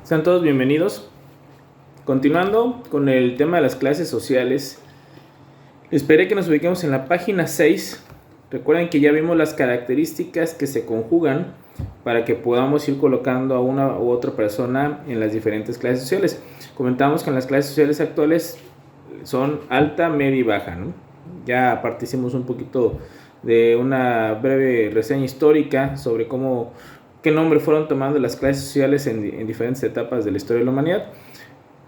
Sean todos bienvenidos. Continuando con el tema de las clases sociales, esperé que nos ubiquemos en la página 6. Recuerden que ya vimos las características que se conjugan para que podamos ir colocando a una u otra persona en las diferentes clases sociales. Comentamos que en las clases sociales actuales son alta, media y baja, ¿no? Ya aparte hicimos un poquito de una breve reseña histórica sobre qué nombre fueron tomando las clases sociales en diferentes etapas de la historia de la humanidad.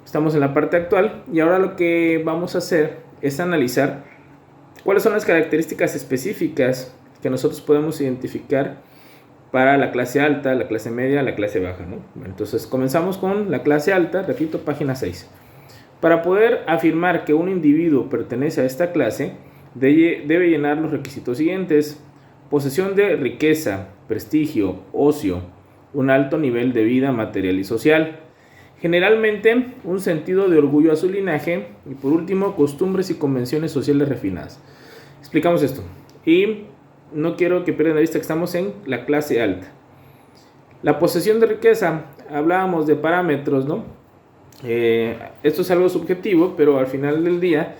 Estamos en la parte actual y ahora lo que vamos a hacer es analizar cuáles son las características específicas que nosotros podemos identificar para la clase alta, la clase media, la clase baja, ¿no? Entonces comenzamos con la clase alta, repito, página 6. Para poder afirmar que un individuo pertenece a esta clase, debe llenar los requisitos siguientes: posesión de riqueza, prestigio, ocio, un alto nivel de vida material y social, generalmente un sentido de orgullo a su linaje y por último costumbres y convenciones sociales refinadas. Explicamos esto y no quiero que pierdan de vista que estamos en la clase alta. La posesión de riqueza, hablábamos de parámetros, ¿no? Esto es algo subjetivo, pero al final del día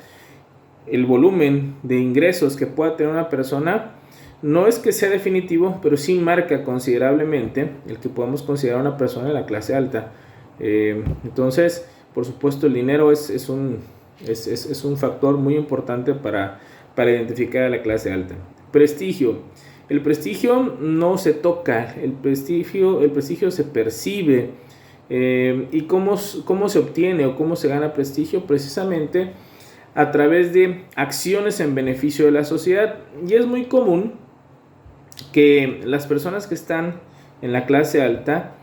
el volumen de ingresos que pueda tener una persona no es que sea definitivo, pero sí marca considerablemente el que podamos considerar una persona de la clase alta. Entonces, por supuesto, el dinero es un factor muy importante para identificar a la clase alta. Prestigio. El prestigio no se toca, el prestigio se percibe. ¿Y cómo se obtiene o cómo se gana prestigio? Precisamente a través de acciones en beneficio de la sociedad. Y es muy común que las personas que están en la clase alta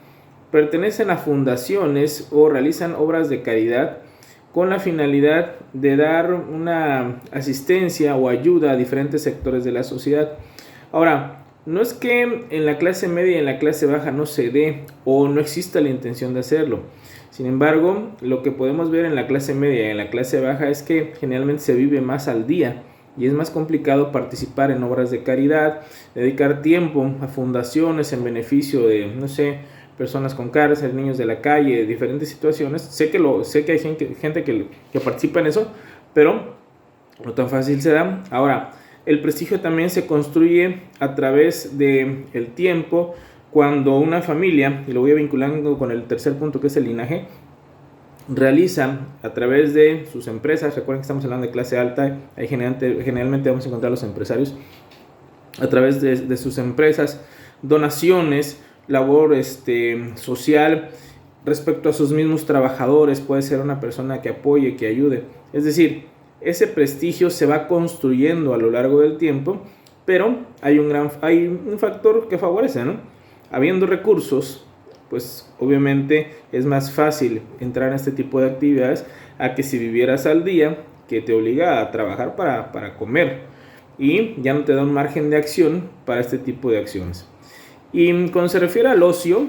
pertenecen a fundaciones o realizan obras de caridad con la finalidad de dar una asistencia o ayuda a diferentes sectores de la sociedad. Ahora, no es que en la clase media y en la clase baja no se dé o no exista la intención de hacerlo. Sin embargo, lo que podemos ver en la clase media y en la clase baja es que generalmente se vive más al día y es más complicado participar en obras de caridad, dedicar tiempo a fundaciones en beneficio de, no sé, personas con cáncer, niños de la calle, diferentes situaciones. Sé que hay gente que participa en eso, pero no tan fácil se da. Ahora, el prestigio también se construye a través del tiempo, cuando una familia, y lo voy vinculando con el tercer punto que es el linaje, realiza a través de sus empresas. Recuerden que estamos hablando de clase alta, ahí generalmente vamos a encontrar a los empresarios, a través de sus empresas, donaciones, labor social respecto a sus mismos trabajadores. Puede ser una persona que apoye, que ayude. Es decir, ese prestigio se va construyendo a lo largo del tiempo, pero hay un factor que favorece, ¿no? Habiendo recursos, pues obviamente es más fácil entrar en este tipo de actividades a que si vivieras al día, que te obliga a trabajar para comer y ya no te da un margen de acción para este tipo de acciones. Y cuando se refiere al ocio,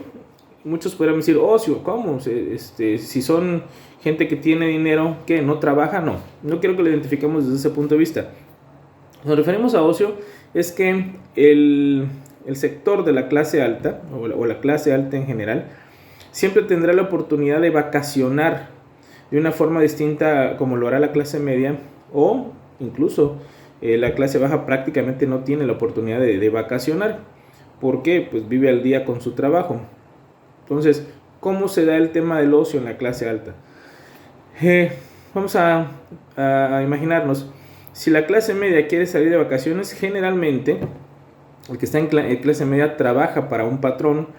muchos podrían decir, ocio, ¿cómo? Si son gente que tiene dinero, ¿qué? ¿No trabaja? No quiero que lo identifiquemos desde ese punto de vista. Cuando nos referimos a ocio, es que el sector de la clase alta, o la clase alta en general, siempre tendrá la oportunidad de vacacionar de una forma distinta como lo hará la clase media, o incluso la clase baja prácticamente no tiene la oportunidad de vacacionar, porque pues vive al día con su trabajo. Entonces, ¿cómo se da el tema del ocio en la clase alta? Vamos a imaginarnos, si la clase media quiere salir de vacaciones, generalmente el que está en clase media trabaja para un patrón,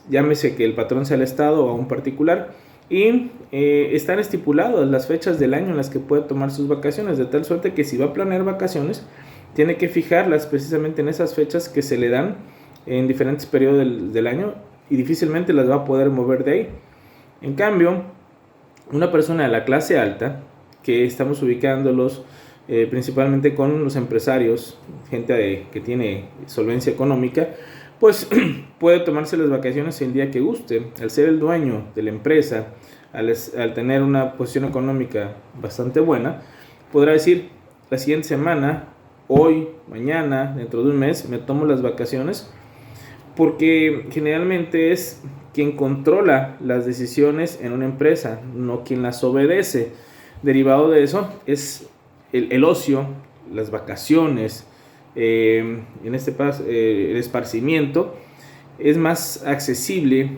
llámese que el patrón sea el Estado o un particular, y están estipuladas las fechas del año en las que puede tomar sus vacaciones, de tal suerte que si va a planear vacaciones, tiene que fijarlas precisamente en esas fechas que se le dan en diferentes periodos del año, y difícilmente las va a poder mover de ahí. En cambio, una persona de la clase alta, que estamos ubicándolos principalmente con los empresarios, gente que tiene solvencia económica, pues puede tomarse las vacaciones el día que guste. Al ser el dueño de la empresa, al tener una posición económica bastante buena, podrá decir, la siguiente semana, hoy, mañana, dentro de un mes, me tomo las vacaciones, porque generalmente es quien controla las decisiones en una empresa, no quien las obedece. Derivado de eso es el ocio, las vacaciones, en este caso el esparcimiento, es más accesible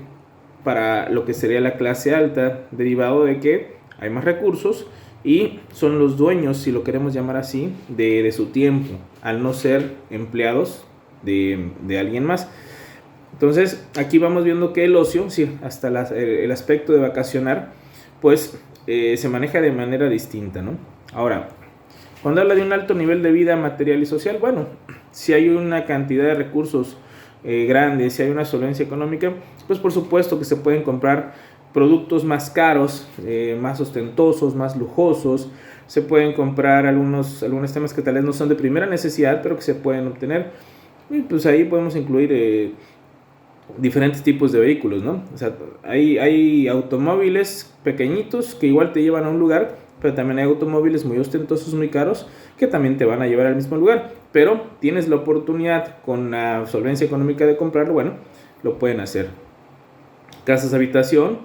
para lo que sería la clase alta, derivado de que hay más recursos y son los dueños, si lo queremos llamar así, de su tiempo, al no ser empleados de alguien más. Entonces aquí vamos viendo que el ocio, sí, hasta el aspecto de vacacionar, pues se maneja de manera distinta, ¿no? Ahora, cuando habla de un alto nivel de vida material y social, bueno, si hay una cantidad de recursos grandes, si hay una solvencia económica, pues por supuesto que se pueden comprar productos más caros, más ostentosos, más lujosos. Se pueden comprar algunos temas que tal vez no son de primera necesidad, pero que se pueden obtener. Y pues ahí podemos incluir diferentes tipos de vehículos, ¿no? O sea, hay automóviles pequeñitos que igual te llevan a un lugar, pero también hay automóviles muy ostentosos, muy caros, que también te van a llevar al mismo lugar. Pero tienes la oportunidad con la solvencia económica de comprarlo, bueno, lo pueden hacer. Casas de habitación,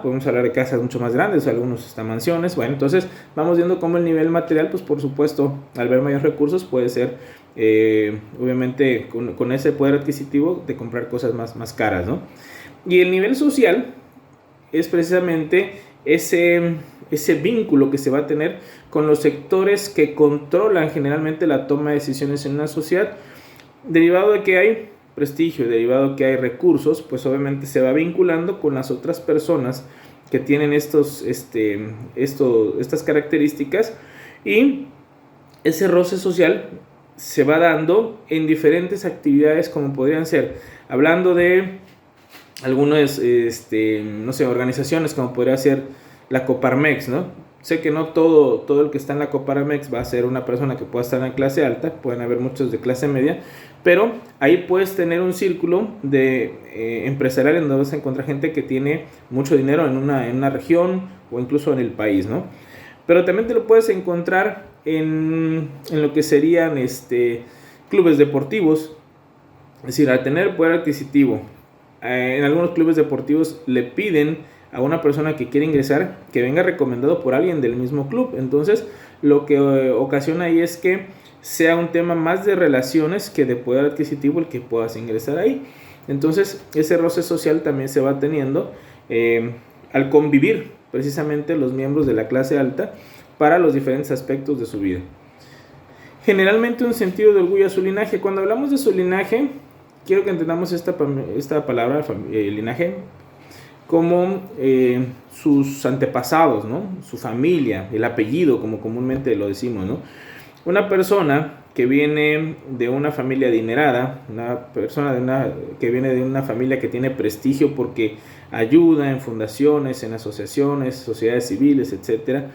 podemos hablar de casas mucho más grandes, algunos hasta mansiones. Bueno, entonces vamos viendo cómo el nivel material, pues por supuesto, al ver mayores recursos puede ser, obviamente, con ese poder adquisitivo de comprar cosas más caras, ¿no? Y el nivel social es precisamente ese vínculo que se va a tener con los sectores que controlan generalmente la toma de decisiones en una sociedad. Derivado de que hay prestigio, derivado de que hay recursos, pues obviamente se va vinculando con las otras personas que tienen estas características, y ese roce social se va dando en diferentes actividades, como podrían ser, hablando de algunas no sé, organizaciones como podría ser la Coparmex, ¿no? Sé que no todo el que está en la Coparmex va a ser una persona que pueda estar en clase alta, pueden haber muchos de clase media, pero ahí puedes tener un círculo de empresarial en donde vas a encontrar gente que tiene mucho dinero en una región o incluso en el país, ¿no? Pero también te lo puedes encontrar en lo que serían clubes deportivos. Es decir, al tener poder adquisitivo, en algunos clubes deportivos le piden a una persona que quiere ingresar que venga recomendado por alguien del mismo club. Entonces lo que ocasiona ahí es que sea un tema más de relaciones que de poder adquisitivo el que puedas ingresar ahí. Entonces ese roce social también se va teniendo al convivir precisamente los miembros de la clase alta para los diferentes aspectos de su vida. Generalmente un sentido de orgullo a su linaje. Cuando hablamos de su linaje, quiero que entendamos esta palabra, linaje, como sus antepasados, ¿no? Su familia, el apellido, como comúnmente lo decimos, ¿no? Una persona que viene de una familia adinerada, una persona que viene de una familia que tiene prestigio porque ayuda en fundaciones, en asociaciones, sociedades civiles, etc.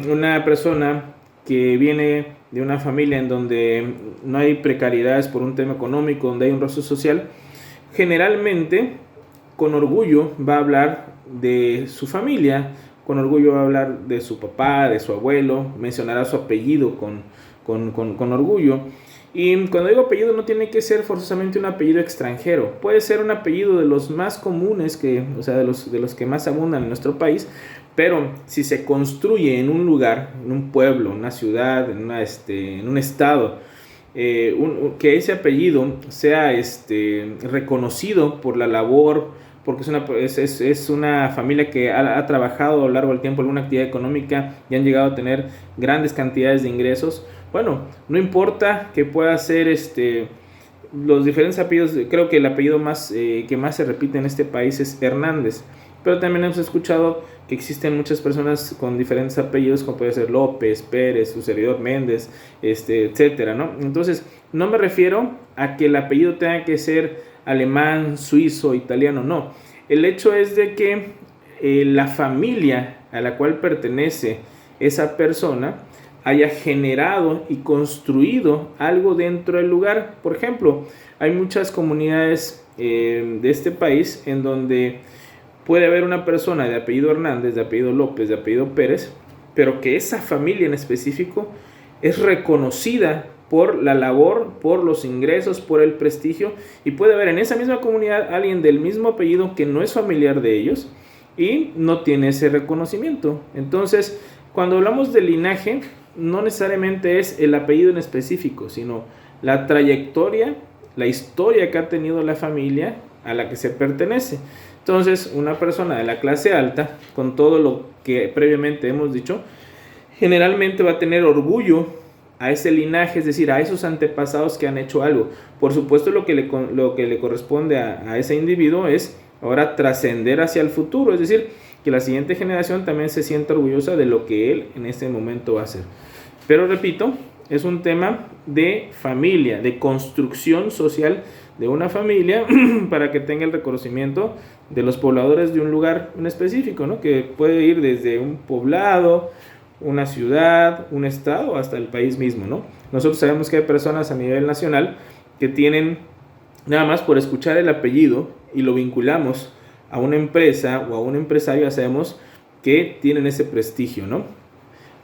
Una persona que viene de una familia en donde no hay precariedades por un tema económico, donde hay un roce social, generalmente con orgullo va a hablar de su familia, con orgullo va a hablar de su papá, de su abuelo, mencionará su apellido con orgullo. Y cuando digo apellido no tiene que ser forzosamente un apellido extranjero, puede ser un apellido de los más comunes, o sea, de los que más abundan en nuestro país, pero si se construye en un lugar, en un pueblo, una ciudad, en un estado, que ese apellido sea reconocido por la labor, porque es una familia que ha trabajado a lo largo del tiempo en alguna actividad económica y han llegado a tener grandes cantidades de ingresos. Bueno, no importa que pueda ser los diferentes apellidos. Creo que el apellido que más se repite en este país es Hernández, pero también hemos escuchado que existen muchas personas con diferentes apellidos, como puede ser López, Pérez, su servidor Méndez, etcétera, ¿no? Entonces, no me refiero a que el apellido tenga que ser alemán, suizo, italiano, no. El hecho es de que la familia a la cual pertenece esa persona haya generado y construido algo dentro del lugar. Por ejemplo, hay muchas comunidades de este país en donde puede haber una persona de apellido Hernández, de apellido López, de apellido Pérez, pero que esa familia en específico es reconocida por la labor, por los ingresos, por el prestigio, y puede haber en esa misma comunidad alguien del mismo apellido que no es familiar de ellos y no tiene ese reconocimiento. Entonces, cuando hablamos de linaje, no necesariamente es el apellido en específico, sino la trayectoria, la historia que ha tenido la familia a la que se pertenece. Entonces, una persona de la clase alta, con todo lo que previamente hemos dicho, generalmente va a tener orgullo a ese linaje, es decir, a esos antepasados que han hecho algo. Por supuesto, lo que le corresponde a ese individuo es ahora trascender hacia el futuro, es decir, que la siguiente generación también se sienta orgullosa de lo que él en este momento va a hacer. Pero repito, es un tema de familia, de construcción social de una familia para que tenga el reconocimiento de los pobladores de un lugar en específico, ¿no? Que puede ir desde un poblado, una ciudad, un estado, hasta el país mismo, ¿no? Nosotros sabemos que hay personas a nivel nacional que tienen, nada más por escuchar el apellido y lo vinculamos a una empresa o a un empresario, ya sabemos que tienen ese prestigio, ¿no?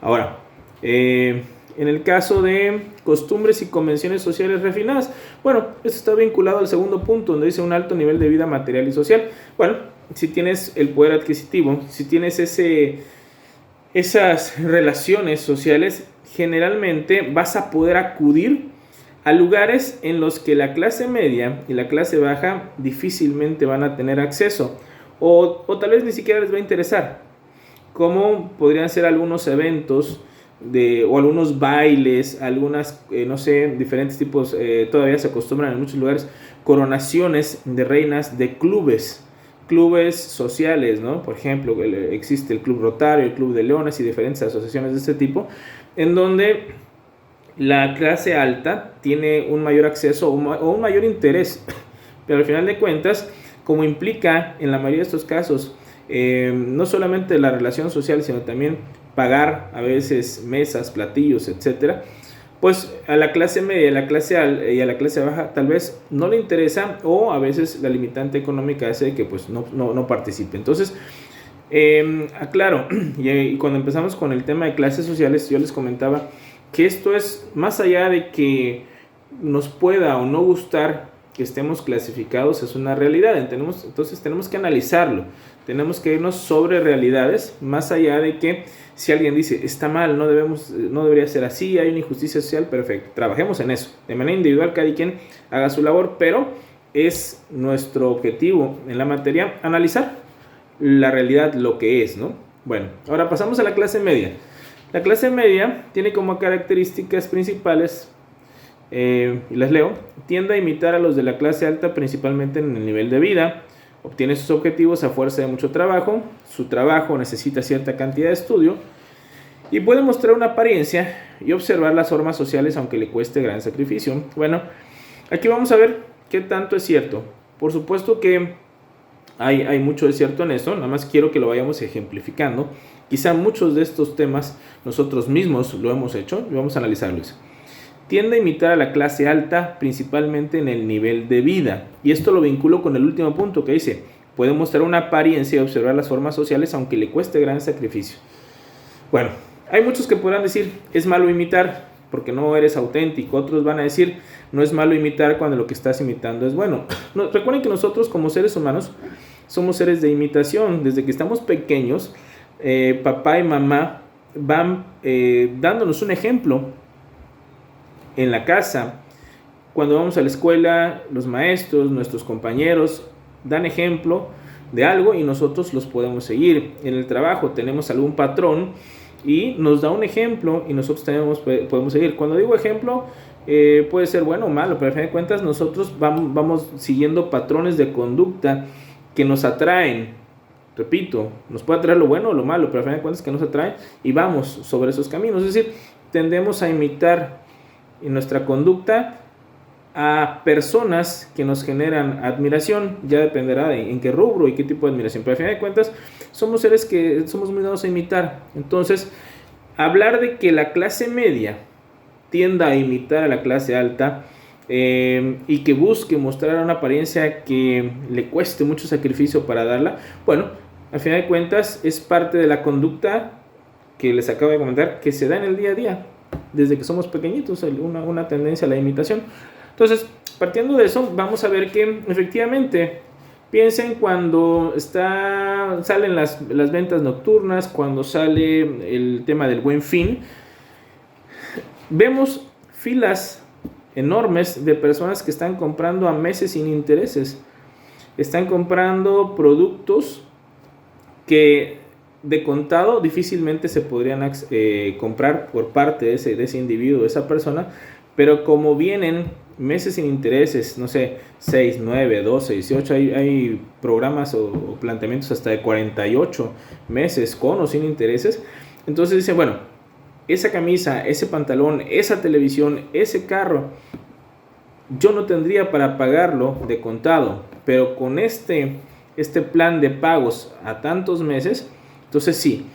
Ahora, en el caso de costumbres y convenciones sociales refinadas, bueno, esto está vinculado al segundo punto, donde dice un alto nivel de vida material y social. Bueno, si tienes el poder adquisitivo, si tienes esas relaciones sociales, generalmente vas a poder acudir a lugares en los que la clase media y la clase baja difícilmente van a tener acceso, o tal vez ni siquiera les va a interesar, como podrían ser algunos eventos o algunos bailes, algunas, no sé, diferentes tipos, todavía se acostumbran en muchos lugares, coronaciones de reinas de clubes sociales, ¿no? Por ejemplo, existe el Club Rotario, el Club de Leones y diferentes asociaciones de este tipo, en donde la clase alta tiene un mayor acceso o un mayor interés, pero al final de cuentas, como implica en la mayoría de estos casos, no solamente la relación social, sino también pagar a veces mesas, platillos, etcétera, pues a la clase media y a la clase baja tal vez no le interesa, o a veces la limitante económica hace que pues no participe. Entonces, aclaro, y cuando empezamos con el tema de clases sociales, yo les comentaba que esto es más allá de que nos pueda o no gustar que estemos clasificados, es una realidad. Entonces tenemos que analizarlo, tenemos que irnos sobre realidades, más allá de que si alguien dice está mal, no debería ser así, hay una injusticia social, perfecto, trabajemos en eso, de manera individual cada quien haga su labor, pero es nuestro objetivo en la materia analizar la realidad, lo que es, ¿no? Bueno, ahora pasamos a la clase media. La clase media tiene como características principales, y las leo: tiende a imitar a los de la clase alta principalmente en el nivel de vida, obtiene sus objetivos a fuerza de mucho trabajo, su trabajo necesita cierta cantidad de estudio y puede mostrar una apariencia y observar las formas sociales aunque le cueste gran sacrificio. Bueno, aquí vamos a ver qué tanto es cierto. Por supuesto que hay mucho de cierto en eso, nada más quiero que lo vayamos ejemplificando. Quizá muchos de estos temas nosotros mismos lo hemos hecho y vamos a analizarlos. Tiende a imitar a la clase alta principalmente en el nivel de vida, y esto lo vinculo con el último punto que dice: puede mostrar una apariencia y observar las formas sociales aunque le cueste gran sacrificio. Bueno, hay muchos que podrán decir es malo imitar porque no eres auténtico, otros van a decir no es malo imitar cuando lo que estás imitando es bueno. Recuerden que nosotros como seres humanos somos seres de imitación. Desde que estamos pequeños, papá y mamá van dándonos un ejemplo en la casa. Cuando vamos a la escuela, los maestros, nuestros compañeros dan ejemplo de algo y nosotros los podemos seguir. En el trabajo tenemos algún patrón y nos da un ejemplo y nosotros también podemos seguir. Cuando digo ejemplo, puede ser bueno o malo, pero al fin de cuentas nosotros vamos siguiendo patrones de conducta que nos atraen. Repito, nos puede atraer lo bueno o lo malo, pero al fin de cuentas que nos atraen y vamos sobre esos caminos. Es decir, tendemos a imitar en nuestra conducta a personas que nos generan admiración. Ya dependerá de en qué rubro y qué tipo de admiración, pero al final de cuentas somos seres que somos muy dados a imitar. Entonces, hablar de que la clase media tienda a imitar a la clase alta y que busque mostrar una apariencia que le cueste mucho sacrificio para darla, bueno, al final de cuentas es parte de la conducta que les acabo de comentar, que se da en el día a día. desde que somos pequeñitos, una tendencia a la imitación. Entonces, partiendo de eso, vamos a ver que efectivamente, piensen cuando salen las ventas nocturnas, cuando sale el tema del Buen Fin, vemos filas enormes de personas que están comprando a meses sin intereses. Están comprando productos que de contado difícilmente se podrían comprar por parte de ese individuo, de esa persona, pero como vienen meses sin intereses, no sé, 6, 9, 12, 18, hay programas o planteamientos hasta de 48 meses con o sin intereses. Entonces dicen, bueno, esa camisa, ese pantalón, esa televisión, ese carro, yo no tendría para pagarlo de contado, pero con este plan de pagos a tantos meses, entonces sí,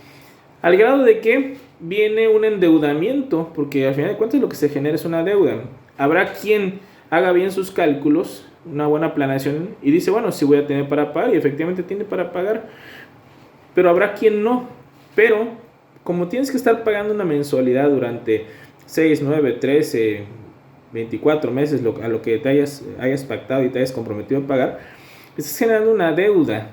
al grado de que viene un endeudamiento, porque al final de cuentas lo que se genera es una deuda. Habrá quien haga bien sus cálculos, una buena planeación, y dice, bueno, sí voy a tener para pagar, y efectivamente tiene para pagar, pero habrá quien no. Pero como tienes que estar pagando una mensualidad durante 6, 9, 13, 24 meses, a lo que te hayas pactado y te hayas comprometido a pagar, estás generando una deuda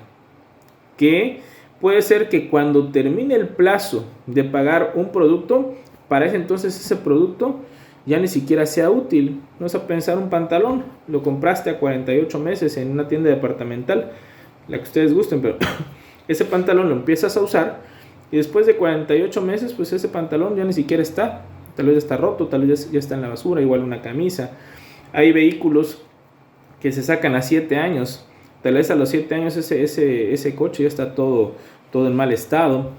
que puede ser que cuando termine el plazo de pagar un producto, para ese entonces ese producto ya ni siquiera sea útil. No vas a pensar un pantalón, lo compraste a 48 meses en una tienda departamental, la que ustedes gusten, pero ese pantalón lo empiezas a usar y después de 48 meses, pues ese pantalón ya ni siquiera está. Tal vez ya está roto, tal vez ya está en la basura, igual una camisa. Hay vehículos que se sacan a 7 años. Tal vez a los 7 años ese coche ya está todo en mal estado.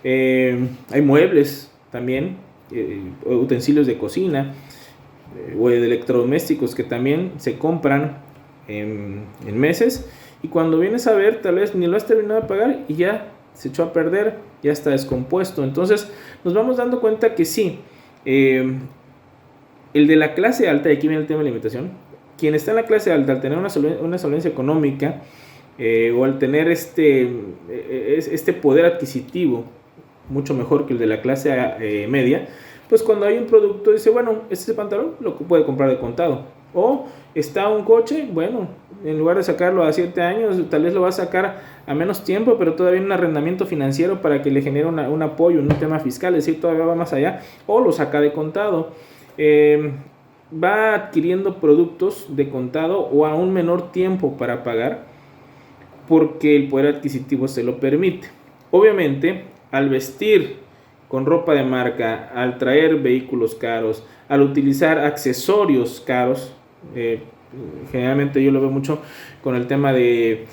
Hay muebles también, utensilios de cocina o de electrodomésticos que también se compran en meses, y cuando vienes a ver, tal vez ni lo has terminado de pagar y ya se echó a perder, ya está descompuesto. Entonces nos vamos dando cuenta que sí, el de la clase alta, y aquí viene el tema de la limitación, quien está en la clase alta, al tener una solvencia económica, o al tener este poder adquisitivo mucho mejor que el de la clase media, pues cuando hay un producto dice, bueno, este pantalón lo puede comprar de contado. O está un coche, bueno, en lugar de sacarlo a 7 años, tal vez lo va a sacar a menos tiempo, pero todavía un arrendamiento financiero para que le genere un apoyo, un tema fiscal, es decir, todavía va más allá, o lo saca de contado. Va adquiriendo productos de contado o a un menor tiempo para pagar, porque el poder adquisitivo se lo permite. Obviamente, al vestir con ropa de marca, al traer vehículos caros, al utilizar accesorios caros, generalmente yo lo veo mucho con el tema de,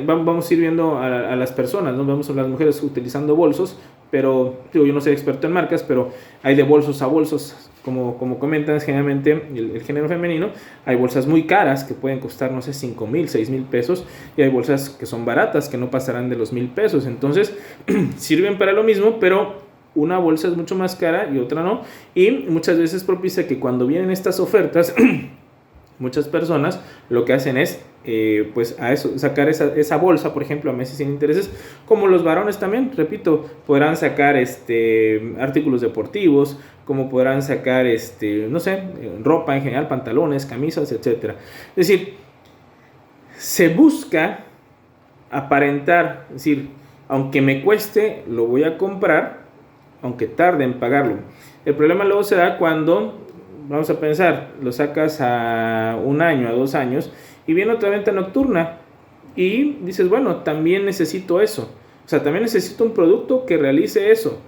vamos a ir viendo a las personas, ¿no? Vemos a las mujeres utilizando bolsos, pero yo no soy experto en marcas, pero hay de bolsos a bolsos. Como comentan generalmente el género femenino, hay bolsas muy caras que pueden costar, no sé, 5,000, 6,000 pesos, y hay bolsas que son baratas que no pasarán de los 1,000 pesos. Entonces sirven para lo mismo, pero una bolsa es mucho más cara y otra no, y muchas veces propicia que cuando vienen estas ofertas muchas personas lo que hacen es pues a eso, sacar esa bolsa, por ejemplo, a meses sin intereses, como los varones también, repito, podrán sacar artículos deportivos, como podrán sacar no sé, ropa en general, pantalones, camisas, etcétera. Es decir, se busca aparentar, es decir, aunque me cueste, lo voy a comprar, aunque tarde en pagarlo. El problema luego se da cuando, vamos a pensar, lo sacas a 1 año, a 2 años, y viene otra venta nocturna, y dices, bueno, también necesito eso. O sea, también necesito un producto que realice eso,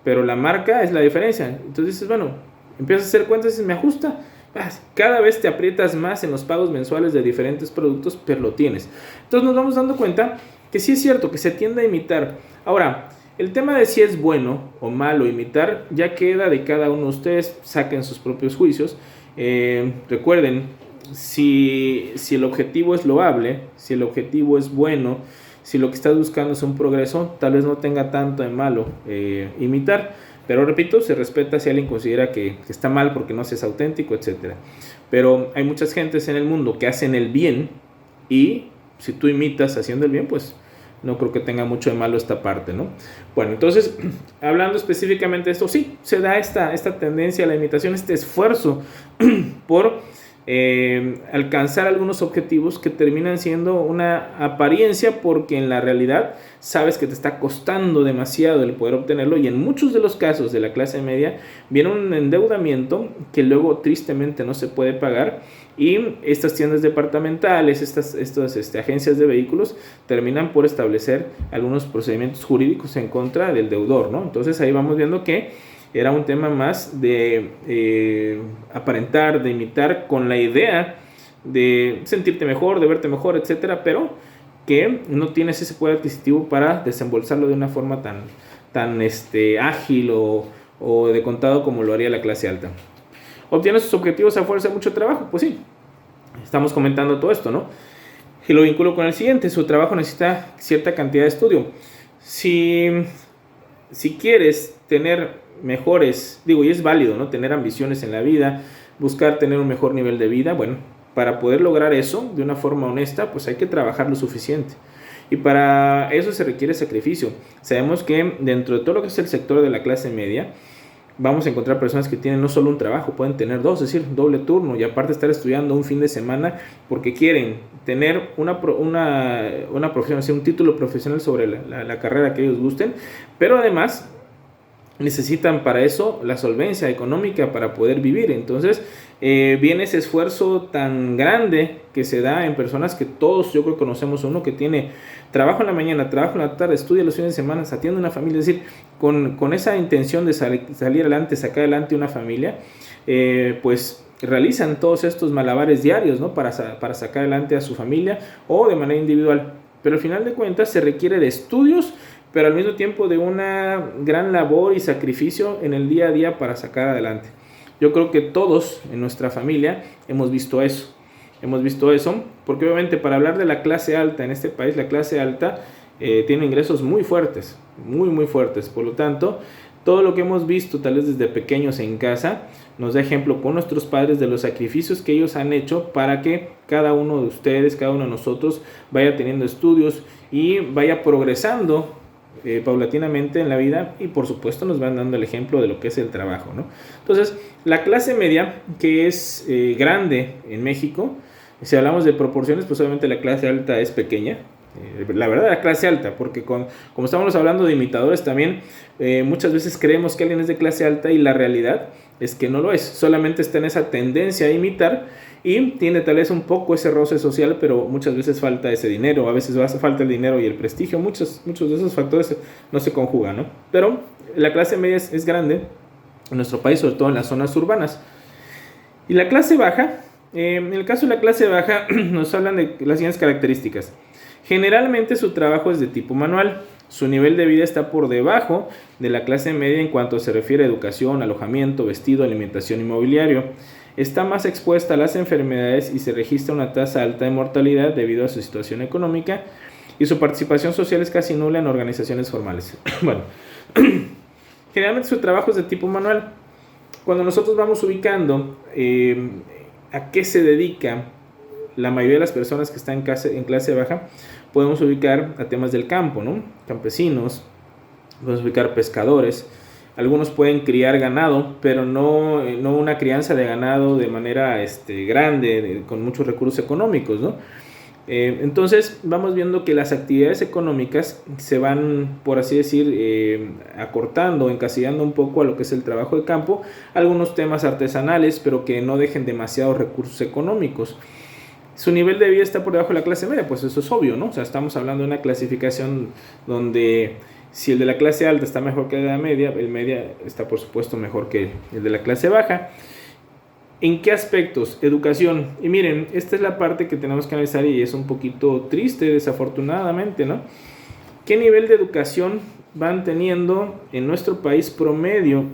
pero la marca es la diferencia. Entonces dices, bueno, empiezas a hacer cuentas y dices, me ajusta. Cada vez te aprietas más en los pagos mensuales de diferentes productos, pero lo tienes. Entonces nos vamos dando cuenta que sí es cierto, que se tiende a imitar. Ahora, el tema de si es bueno o malo imitar ya queda de cada uno. Ustedes saquen sus propios juicios. Recuerden, si el objetivo es loable, si el objetivo es bueno, si lo que estás buscando es un progreso, tal vez no tenga tanto de malo imitar. Pero repito, se respeta si alguien considera que está mal porque no se es auténtico, etc. Pero hay muchas gentes en el mundo que hacen el bien, y si tú imitas haciendo el bien, pues no creo que tenga mucho de malo esta parte, ¿no? Bueno, entonces, hablando específicamente de esto, sí, se da esta tendencia a la imitación, este esfuerzo por alcanzar algunos objetivos que terminan siendo una apariencia, porque en la realidad sabes que te está costando demasiado el poder obtenerlo, y en muchos de los casos de la clase media viene un endeudamiento que luego tristemente no se puede pagar, y estas tiendas departamentales, estas agencias de vehículos terminan por establecer algunos procedimientos jurídicos en contra del deudor, ¿no? Entonces ahí vamos viendo que era un tema más de aparentar, de imitar, con la idea de sentirte mejor, de verte mejor, etcétera, pero que no tienes ese poder adquisitivo para desembolsarlo de una forma tan ágil o de contado como lo haría la clase alta. ¿Obtiene sus objetivos a fuerza de mucho trabajo? Pues sí, estamos comentando todo esto, ¿no? Y lo vinculo con el siguiente: su trabajo necesita cierta cantidad de estudio. Si quieres tener mejores, y es válido, ¿no?, tener ambiciones en la vida, buscar tener un mejor nivel de vida, bueno, para poder lograr eso de una forma honesta, pues hay que trabajar lo suficiente. Y para eso se requiere sacrificio. Sabemos que dentro de todo lo que es el sector de la clase media, vamos a encontrar personas que tienen no solo un trabajo, pueden tener dos, es decir, doble turno, y aparte estar estudiando un fin de semana porque quieren tener una profesión, es decir, un título profesional sobre la carrera que ellos gusten, pero además necesitan para eso la solvencia económica para poder vivir. Entonces viene ese esfuerzo tan grande que se da en personas que todos, yo creo que conocemos uno que tiene trabajo en la mañana, trabajo en la tarde, estudia los fines de semana, atiende una familia, es decir, con esa intención de salir adelante, sacar adelante una familia, pues realizan todos estos malabares diarios, ¿no?, para sacar adelante a su familia o de manera individual. Pero al final de cuentas se requiere de estudios, pero al mismo tiempo de una gran labor y sacrificio en el día a día para sacar adelante. Yo creo que todos en nuestra familia hemos visto eso, porque obviamente para hablar de la clase alta en este país, la clase alta tiene ingresos muy fuertes, muy fuertes. Por lo tanto, todo lo que hemos visto tal vez desde pequeños en casa nos da ejemplo con nuestros padres de los sacrificios que ellos han hecho para que cada uno de ustedes, cada uno de nosotros vaya teniendo estudios y vaya progresando paulatinamente en la vida, y por supuesto nos van dando el ejemplo de lo que es el trabajo, ¿no? Entonces, la clase media, que es grande en México, si hablamos de proporciones, pues obviamente la clase alta es pequeña, la verdad, la clase alta, porque como estamos hablando de imitadores también, muchas veces creemos que alguien es de clase alta y la realidad es que no lo es, solamente está en esa tendencia a imitar y tiene tal vez un poco ese roce social, pero muchas veces falta ese dinero, a veces falta el dinero y el prestigio, muchos de esos factores no se conjugan, ¿no? Pero la clase media es grande en nuestro país, sobre todo en las zonas urbanas. Y la clase baja, en el caso de la clase baja nos hablan de las siguientes características. Generalmente su trabajo es de tipo manual. Su nivel de vida está por debajo de la clase media en cuanto se refiere a educación, alojamiento, vestido, alimentación y mobiliario. Está más expuesta a las enfermedades y se registra una tasa alta de mortalidad debido a su situación económica, y su participación social es casi nula en organizaciones formales. Bueno, generalmente su trabajo es de tipo manual. Cuando nosotros vamos ubicando a qué se dedica la mayoría de las personas que están en clase baja, podemos ubicar a temas del campo, ¿no? Campesinos, podemos ubicar pescadores. Algunos pueden criar ganado, pero no una crianza de ganado de manera grande, con muchos recursos económicos, ¿no? Entonces vamos viendo que las actividades económicas se van, por así decir, acortando, encasillando un poco a lo que es el trabajo de campo, algunos temas artesanales, pero que no dejen demasiados recursos económicos. Su nivel de vida está por debajo de la clase media, pues eso es obvio, ¿no? O sea, estamos hablando de una clasificación donde si el de la clase alta está mejor que el de la media, el media está por supuesto mejor que el de la clase baja. ¿En qué aspectos? Educación. Y miren, esta es la parte que tenemos que analizar y es un poquito triste, desafortunadamente, ¿no? ¿Qué nivel de educación van teniendo en nuestro país promedio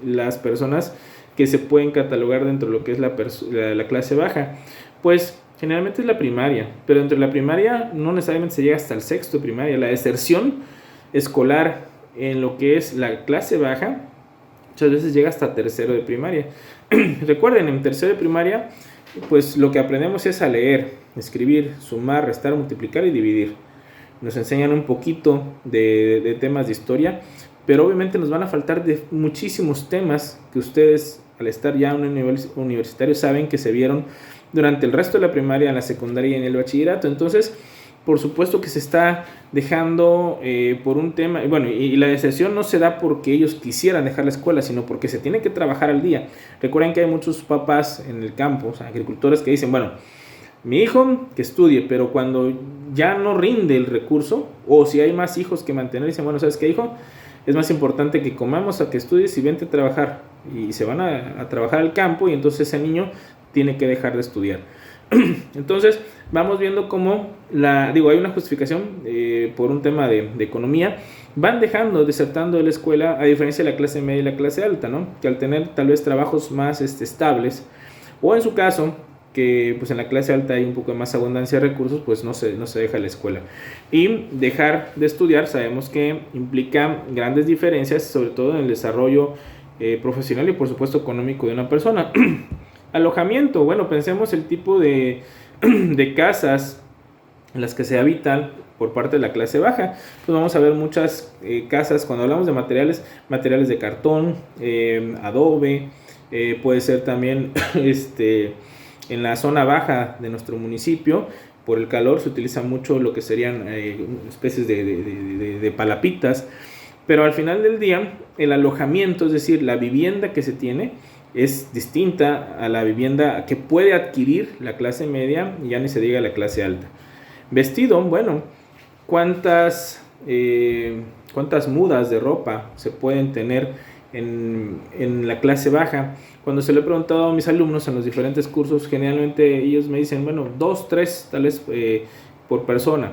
las personas que se pueden catalogar dentro de lo que es la clase baja? Pues generalmente es la primaria, pero dentro de la primaria no necesariamente se llega hasta el sexto de primaria. La deserción escolar en lo que es la clase baja muchas veces llega hasta tercero de primaria. Recuerden, en tercero de primaria pues lo que aprendemos es a leer, escribir, sumar, restar, multiplicar y dividir. nos enseñan un poquito de temas de historia, pero obviamente nos van a faltar de muchísimos temas que ustedes, al estar ya en un nivel universitario, saben que se vieron durante el resto de la primaria, en la secundaria y en el bachillerato. Entonces, por supuesto que se está dejando por un tema, bueno, y la deserción no se da porque ellos quisieran dejar la escuela, sino porque se tiene que trabajar al día. Recuerden que hay muchos papás en el campo, o sea, agricultores, que dicen, bueno, mi hijo que estudie, pero cuando ya no rinde el recurso, o si hay más hijos que mantener, dicen, bueno, ¿sabes qué, hijo? Es más importante que comamos a que estudies y vente a trabajar. Y se van a trabajar al campo, y entonces ese niño tiene que dejar de estudiar. Entonces vamos viendo cómo hay una justificación por un tema de economía. Van desertando de la escuela, a diferencia de la clase media y la clase alta, ¿no? Que al tener tal vez trabajos más estables, o en su caso, que pues en la clase alta hay un poco de más abundancia de recursos, pues no se deja la escuela. Y dejar de estudiar sabemos que implica grandes diferencias, sobre todo en el desarrollo profesional y por supuesto económico de una persona. Alojamiento, bueno, pensemos el tipo de casas en las que se habitan por parte de la clase baja. Pues vamos a ver muchas casas, cuando hablamos de materiales de cartón, adobe, puede ser también en la zona baja de nuestro municipio. Por el calor se utiliza mucho lo que serían especies de palapitas, pero al final del día el alojamiento, es decir, la vivienda que se tiene, es distinta a la vivienda que puede adquirir la clase media, y ya ni se diga la clase alta. Vestido, bueno, ¿cuántas mudas de ropa se pueden tener en la clase baja? Cuando se lo he preguntado a mis alumnos en los diferentes cursos, generalmente ellos me dicen, bueno, 2, 3 tal vez por persona.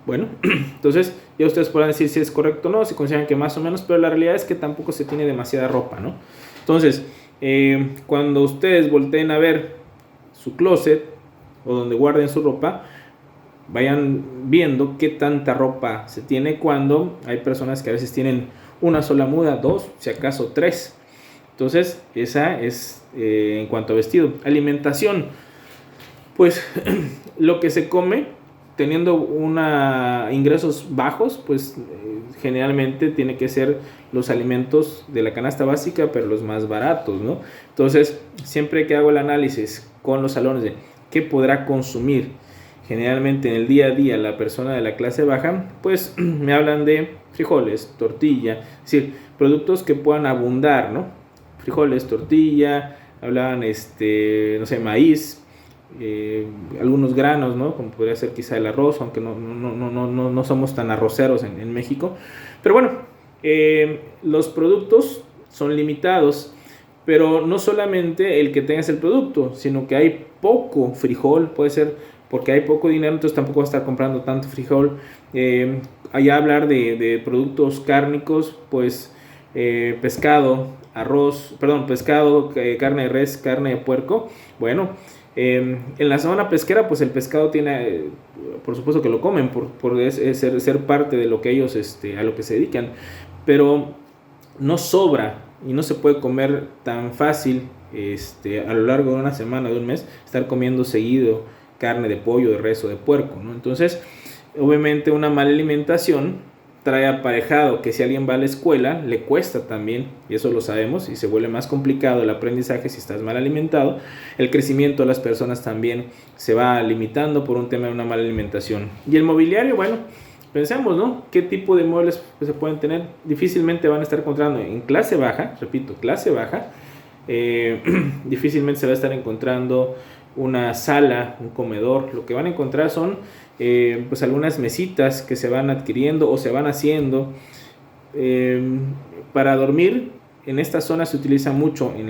Bueno, entonces ya ustedes podrán decir si es correcto o no, si consideran que más o menos, pero la realidad es que tampoco se tiene demasiada ropa, ¿no? Entonces, cuando ustedes volteen a ver su closet o donde guarden su ropa, vayan viendo qué tanta ropa se tiene, cuando hay personas que a veces tienen una sola muda, 2, si acaso 3. Entonces, esa es en cuanto a vestido. Alimentación, pues lo que se come, teniendo ingresos bajos, pues generalmente tiene que ser los alimentos de la canasta básica, pero los más baratos, ¿no? Entonces, siempre que hago el análisis con los salones de qué podrá consumir generalmente en el día a día la persona de la clase baja, pues me hablan de frijoles, tortilla, es decir, productos que puedan abundar, ¿no? Frijoles, tortilla, hablaban no sé, maíz, algunos granos, ¿no? Como podría ser quizá el arroz, aunque no somos tan arroceros en México. Pero bueno, los productos son limitados, pero no solamente el que tengas el producto, sino que hay poco frijol, puede ser porque hay poco dinero, entonces tampoco va a estar comprando tanto frijol. Allá hablar de productos cárnicos, pues pescado, carne de res, carne de puerco. Bueno, en la zona pesquera, pues el pescado tiene, por supuesto que lo comen, por ser parte de lo que ellos, a lo que se dedican, pero no sobra y no se puede comer tan fácil a lo largo de una semana, de un mes, estar comiendo seguido carne de pollo, de res o de puerco, ¿no? Entonces, obviamente una mala alimentación trae aparejado que si alguien va a la escuela, le cuesta también, y eso lo sabemos, y se vuelve más complicado el aprendizaje si estás mal alimentado. El crecimiento de las personas también se va limitando por un tema de una mala alimentación. Y el mobiliario, bueno, pensemos, ¿no? ¿Qué tipo de muebles se pueden tener? Difícilmente van a estar encontrando en clase baja, repito, clase baja, difícilmente se va a estar encontrando una sala, un comedor. Lo que van a encontrar son pues algunas mesitas que se van adquiriendo o se van haciendo para dormir. En esta zona se utiliza mucho en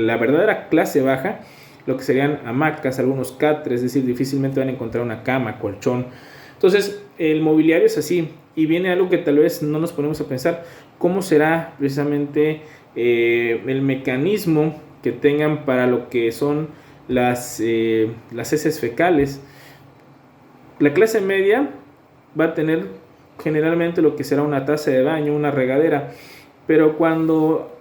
la verdadera clase baja lo que serían hamacas, algunos catres, es decir, difícilmente van a encontrar una cama, colchón. Entonces el mobiliario es así, y viene algo que tal vez no nos ponemos a pensar: cómo será precisamente el mecanismo que tengan para lo que son las heces fecales. La clase media va a tener generalmente lo que será una taza de baño, una regadera, pero cuando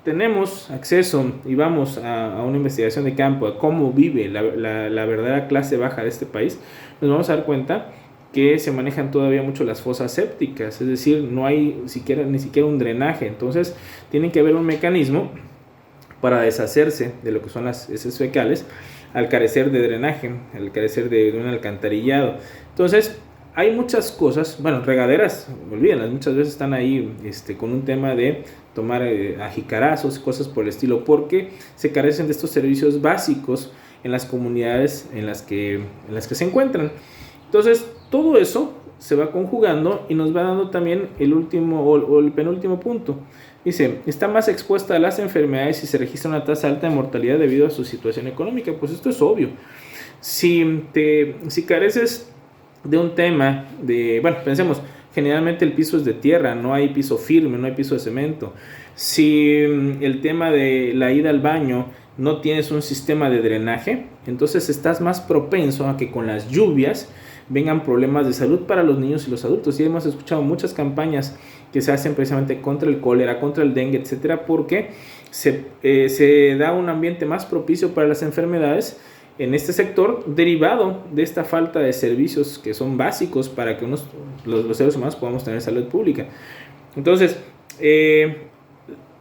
tenemos acceso y vamos a una investigación de campo, a cómo vive la verdadera clase baja de este país, nos vamos a dar cuenta que se manejan todavía mucho las fosas sépticas, es decir, no hay ni siquiera un drenaje. Entonces tiene que haber un mecanismo para deshacerse de lo que son las heces fecales al carecer de drenaje, al carecer de un alcantarillado. Entonces hay muchas cosas, bueno, regaderas, olvídenlas, muchas veces están ahí con un tema de tomar a jicarazos, cosas por el estilo, porque se carecen de estos servicios básicos en las comunidades en las que se encuentran. Entonces todo eso se va conjugando y nos va dando también el último o el penúltimo punto. Dice, está más expuesta a las enfermedades y se registra una tasa alta de mortalidad debido a su situación económica. Pues esto es obvio. Si careces de un tema bueno, pensemos, generalmente el piso es de tierra, no hay piso firme, no hay piso de cemento. Si el tema de la ida al baño no tienes un sistema de drenaje, entonces estás más propenso a que con las lluvias vengan problemas de salud para los niños y los adultos. Y hemos escuchado muchas campañas que se hacen precisamente contra el cólera, contra el dengue, etcétera, porque se da un ambiente más propicio para las enfermedades en este sector, derivado de esta falta de servicios que son básicos para que los seres humanos podamos tener salud pública. Entonces,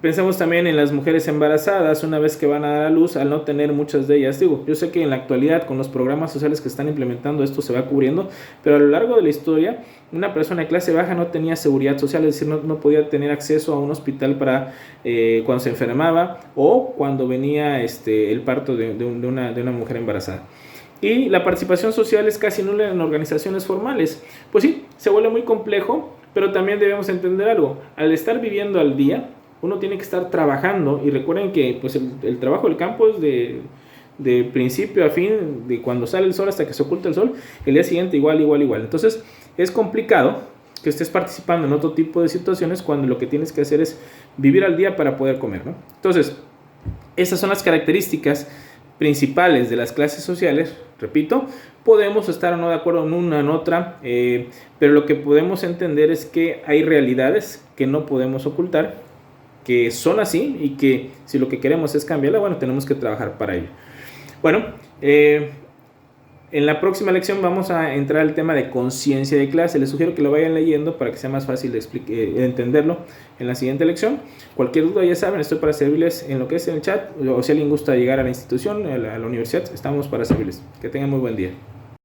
pensamos también en las mujeres embarazadas una vez que van a dar a luz, al no tener muchas de ellas. Yo sé que en la actualidad con los programas sociales que están implementando esto se va cubriendo, pero a lo largo de la historia una persona de clase baja no tenía seguridad social, es decir, no podía tener acceso a un hospital para cuando se enfermaba o cuando venía el parto de una mujer embarazada. Y la participación social es casi nula en organizaciones formales. Pues sí, se vuelve muy complejo, pero también debemos entender algo. Al estar viviendo al día, uno tiene que estar trabajando, y recuerden que pues el trabajo del campo es de principio a fin, de cuando sale el sol hasta que se oculta el sol, el día siguiente igual. Entonces es complicado que estés participando en otro tipo de situaciones cuando lo que tienes que hacer es vivir al día para poder comer, ¿no? Entonces, esas son las características principales de las clases sociales. Repito, podemos estar o no de acuerdo en una en otra, pero lo que podemos entender es que hay realidades que no podemos ocultar, que son así, y que si lo que queremos es cambiarla, bueno, tenemos que trabajar para ello. Bueno, en la próxima lección vamos a entrar al tema de conciencia de clase. Les sugiero que lo vayan leyendo para que sea más fácil de entenderlo en la siguiente lección. Cualquier duda, ya saben, estoy para servirles en lo que es en el chat, o si alguien gusta llegar a la institución, a la universidad, estamos para servirles. Que tengan muy buen día.